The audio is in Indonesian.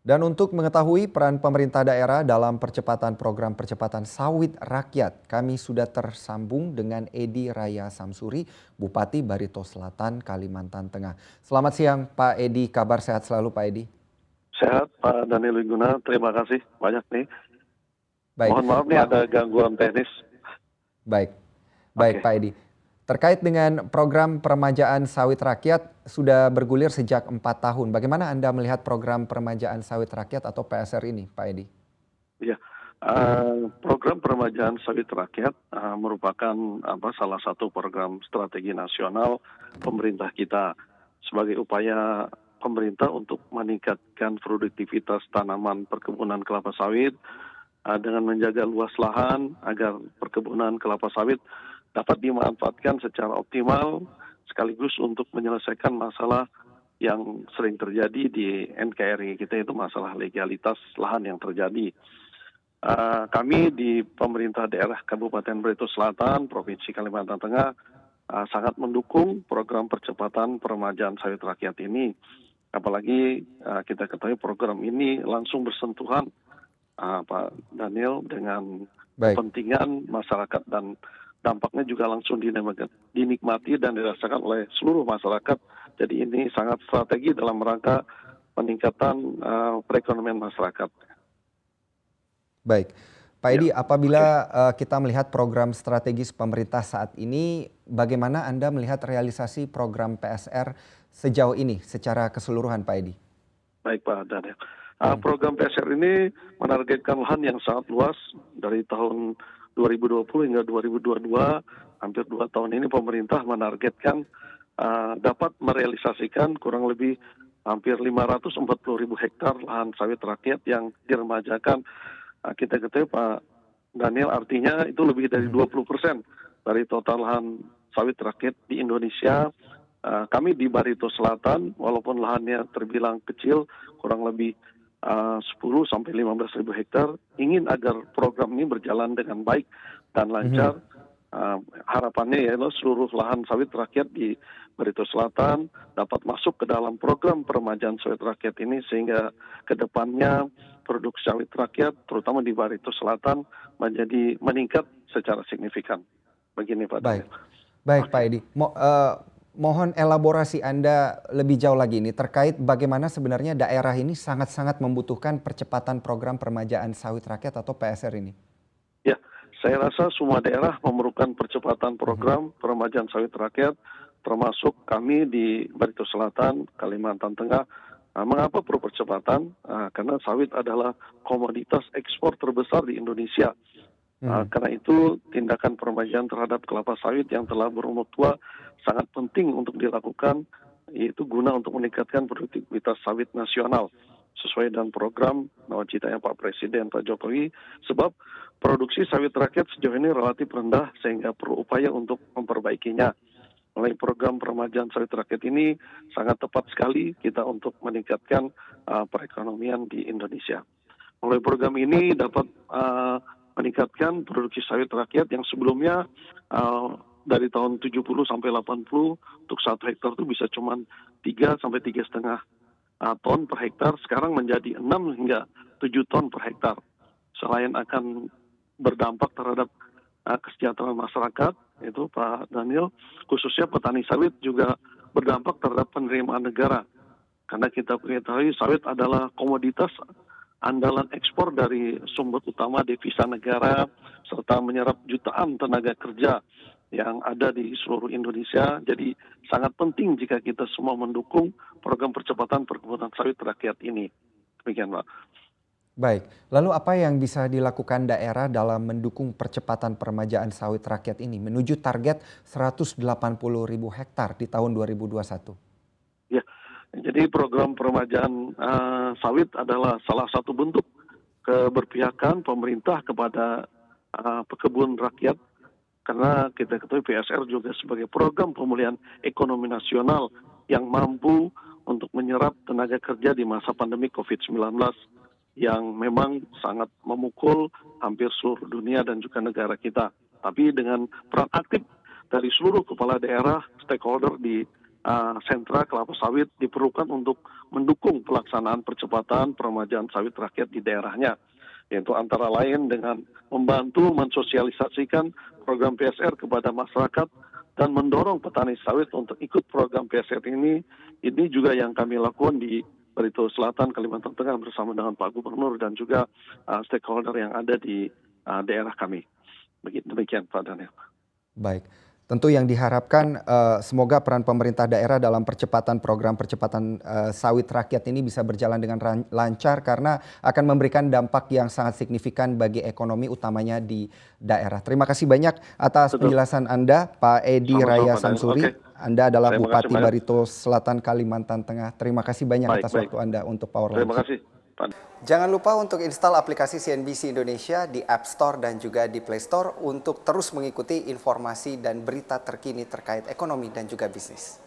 Dan untuk mengetahui peran pemerintah daerah dalam percepatan program percepatan sawit rakyat, kami sudah tersambung dengan Edi Raya Samsuri, Bupati Barito Selatan, Kalimantan Tengah. Selamat siang Pak Edi, kabar sehat selalu Pak Edi. Sehat Pak Daniel Wiguna, terima kasih banyak nih. Baik, Mohon maaf nih Pak. ada gangguan teknis. Baik, baik Oke, Pak Edi. Terkait dengan program peremajaan sawit rakyat sudah bergulir sejak 4 tahun. Bagaimana Anda melihat program peremajaan sawit rakyat atau PSR ini, Pak Edi? iya. Program peremajaan sawit rakyat merupakan salah satu program strategi nasional pemerintah kita sebagai upaya pemerintah untuk meningkatkan produktivitas tanaman perkebunan kelapa sawit dengan menjaga luas lahan agar perkebunan kelapa sawit dapat dimanfaatkan secara optimal sekaligus untuk menyelesaikan masalah yang sering terjadi di NKRI kita, itu masalah legalitas lahan yang terjadi. Kami di pemerintah daerah Kabupaten Barito Selatan, Provinsi Kalimantan Tengah sangat mendukung program percepatan peremajaan sawit rakyat ini. Apalagi kita ketahui program ini langsung bersentuhan Pak Daniel dengan Baik. kepentingan masyarakat dan dampaknya juga langsung dinikmati dan dirasakan oleh seluruh masyarakat. Jadi ini sangat strategi dalam rangka peningkatan perekonomian masyarakat. Baik, Pak Ya, Edi, apabila oke. kita melihat program strategis pemerintah saat ini, bagaimana Anda melihat realisasi program PSR sejauh ini secara keseluruhan, Pak Edi? Baik Pak Daniel. Mhm. Program PSR ini menargetkan lahan yang sangat luas dari tahun 2020 hingga 2022, hampir 2 tahun ini pemerintah menargetkan dapat merealisasikan kurang lebih hampir 540.000 hektar lahan sawit rakyat yang diremajakan. Kita ketahui Pak Daniel, artinya itu lebih dari Mhm. 20% dari total lahan sawit rakyat di Indonesia. Kami di Barito Selatan, walaupun lahannya terbilang kecil, kurang lebih 10 sampai 15 ribu hektar, ingin agar program ini berjalan dengan baik dan Mhm. lancar. Harapannya ya seluruh lahan sawit rakyat di Barito Selatan dapat masuk ke dalam program peremajaan sawit rakyat ini, sehingga ke depannya produksi sawit rakyat terutama di Barito Selatan meningkat secara signifikan. Begini Pak Baik, Daniel. baik Pak Oke. Edi. Mohon elaborasi Anda lebih jauh lagi ini terkait bagaimana sebenarnya daerah ini sangat-sangat membutuhkan percepatan program peremajaan sawit rakyat atau PSR ini. Ya, saya rasa semua daerah memerlukan percepatan Mhm. program peremajaan sawit rakyat, termasuk kami di Barito Selatan, Kalimantan Tengah. Mengapa perlu percepatan? Karena sawit adalah komoditas ekspor terbesar di Indonesia. Mhm. Karena itu tindakan peremajaan terhadap kelapa sawit yang telah berumur tua sangat penting untuk dilakukan, yaitu guna untuk meningkatkan produktivitas sawit nasional sesuai dengan program nawacitanya Pak Presiden Pak Jokowi, sebab produksi sawit rakyat sejauh ini relatif rendah sehingga perlu upaya untuk memperbaikinya. Melalui program peremajaan sawit rakyat ini sangat tepat sekali kita untuk meningkatkan perekonomian di Indonesia. Melalui program ini dapat meningkatkan produksi sawit rakyat yang sebelumnya dari tahun 70 sampai 80 untuk 1 hektar itu bisa cuma 3 sampai 3,5 ton per hektar, sekarang menjadi 6 hingga 7 ton per hektar. Selain akan berdampak terhadap kesejahteraan masyarakat, itu Pak Daniel, khususnya petani sawit juga berdampak terhadap penerimaan negara. Karena kita ketahui sawit adalah komoditas andalan ekspor dari sumber utama devisa negara, serta menyerap jutaan tenaga kerja yang ada di seluruh Indonesia. Jadi sangat penting jika kita semua mendukung program percepatan perkebunan sawit rakyat ini. Demikian Pak. Baik, lalu apa yang bisa dilakukan daerah dalam mendukung percepatan peremajaan sawit rakyat ini menuju target 180.000 hektar di tahun 2021? Ya, jadi program peremajaan sawit adalah salah satu bentuk keberpihakan pemerintah kepada pekebun rakyat, karena kita ketahui PSR juga sebagai program pemulihan ekonomi nasional yang mampu untuk menyerap tenaga kerja di masa pandemi COVID-19 yang memang sangat memukul hampir seluruh dunia dan juga negara kita. Tapi dengan peran aktif dari seluruh kepala daerah, stakeholder di sentra kelapa sawit diperlukan untuk mendukung pelaksanaan percepatan peremajaan sawit rakyat di daerahnya, yaitu antara lain dengan membantu mensosialisasikan program PSR kepada masyarakat dan mendorong petani sawit untuk ikut program PSR ini. Ini juga yang kami lakukan di Barito Selatan, Kalimantan Tengah bersama dengan Pak Gubernur dan juga stakeholder yang ada di daerah kami. Demikian Pak Daniel. Baik, tentu yang diharapkan semoga peran pemerintah daerah dalam percepatan program percepatan sawit rakyat ini bisa berjalan dengan lancar karena akan memberikan dampak yang sangat signifikan bagi ekonomi utamanya di daerah. Terima kasih banyak atas penjelasan Anda, Pak Edi Sama-sama, Raya Pak Daniel. Samsuri. Oke. Anda adalah Terima kasih Bupati banyak. Barito Selatan, Kalimantan Tengah. Terima kasih banyak atas waktu Anda untuk Power Terima Lunch. kasih Pak. Jangan lupa untuk install aplikasi CNBC Indonesia di App Store dan juga di Play Store untuk terus mengikuti informasi dan berita terkini terkait ekonomi dan juga bisnis.